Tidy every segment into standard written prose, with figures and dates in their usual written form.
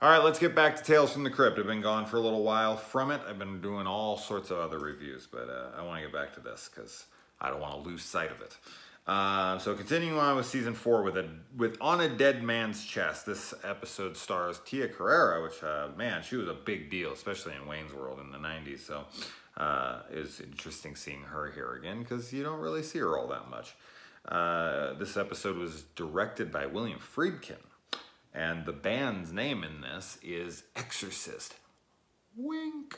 All right, let's get back to Tales from the Crypt. I've been gone for a little while from it. I've been doing all sorts of other reviews, but I want to get back to this because I don't want to lose sight of it. So continuing on with season 4 with On a Dead Man's Chest. This episode stars Tia Carrera, which man, she was a big deal, especially in Wayne's World in the 90s. So it was interesting seeing her here again because you don't really see her all that much. This episode was directed by William Friedkin. And the band's name in this is Exorcist. Wink.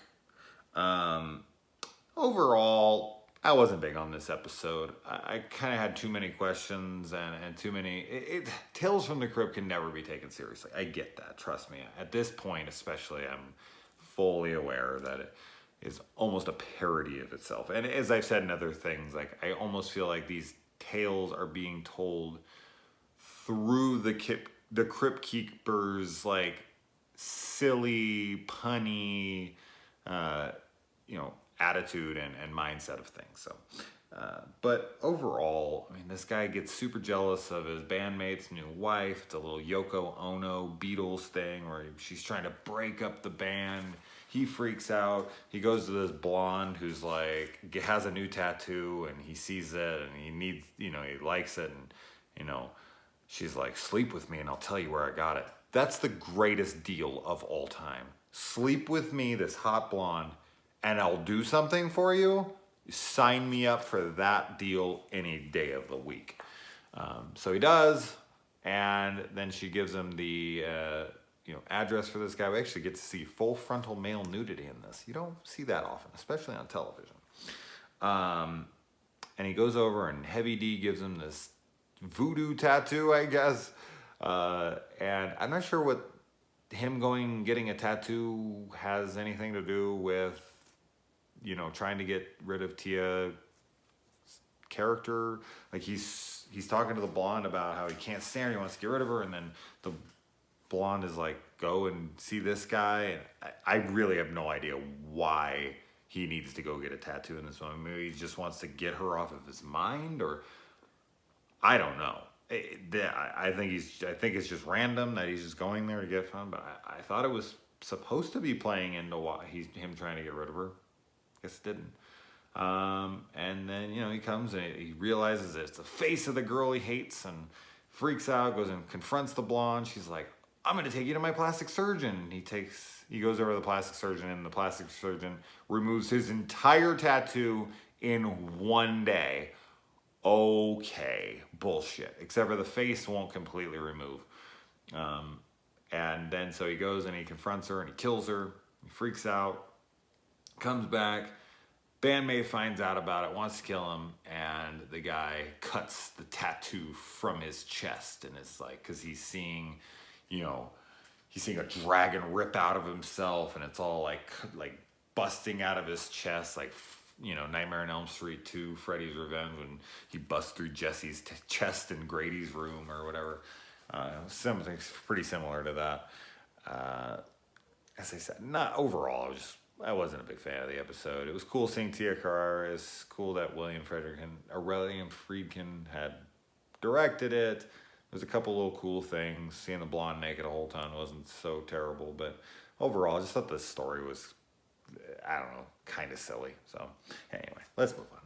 Overall, I wasn't big on this episode. I kind of had too many questions and too many... Tales from the Crypt can never be taken seriously. I get that, trust me. At this point especially, I'm fully aware that it is almost a parody of itself. And as I've said in other things, like I almost feel like these tales are being told through the Crypt Keeper's like silly, punny, attitude and mindset of things. So, but overall, I mean, this guy gets super jealous of his bandmate's new wife. It's a little Yoko Ono Beatles thing where she's trying to break up the band. He freaks out. He goes to this blonde who's like has a new tattoo and he sees it and he needs, he likes it and she's like, sleep with me and I'll tell you where I got it. That's the greatest deal of all time. Sleep with me, this hot blonde, and I'll do something for you. Sign me up for that deal any day of the week. So he does, and then she gives him the address for this guy. We actually get to see full frontal male nudity in this. You don't see that often, especially on television. And he goes over and Heavy D gives him this voodoo tattoo, I guess. And I'm not sure what him getting a tattoo has anything to do with, trying to get rid of Tia's character. Like he's talking to the blonde about how he can't stand her, he wants to get rid of her, and then the blonde is like, go and see this guy. And I really have no idea why he needs to go get a tattoo in this one. Maybe he just wants to get her off of his mind, or I don't know. I think it's just random that he's just going there to get fun. But I thought it was supposed to be playing into why him trying to get rid of her. Guess it didn't. And then he comes and he realizes it's the face of the girl he hates and freaks out. Goes and confronts the blonde. She's like, "I'm gonna take you to my plastic surgeon." He goes over to the plastic surgeon, and the plastic surgeon removes his entire tattoo in one day. Okay, bullshit. Except for the face won't completely remove. And then so he goes and he confronts her and he kills her. He freaks out, comes back. Bandmate finds out about it, wants to kill him, and the guy cuts the tattoo from his chest, and it's like, because he's seeing a dragon rip out of himself, and it's all like busting out of his chest, like Nightmare on Elm Street 2, Freddy's Revenge, when he busts through Jesse's chest in Grady's room or whatever. Something pretty similar to that. As I said, not overall. I wasn't a big fan of the episode. It was cool seeing Tia Carrera. It's cool that William Friedkin had directed it. There's a couple little cool things. Seeing the blonde naked a whole ton wasn't so terrible, but overall, I just thought the story was, I don't know, kind of silly. So anyway, let's move on.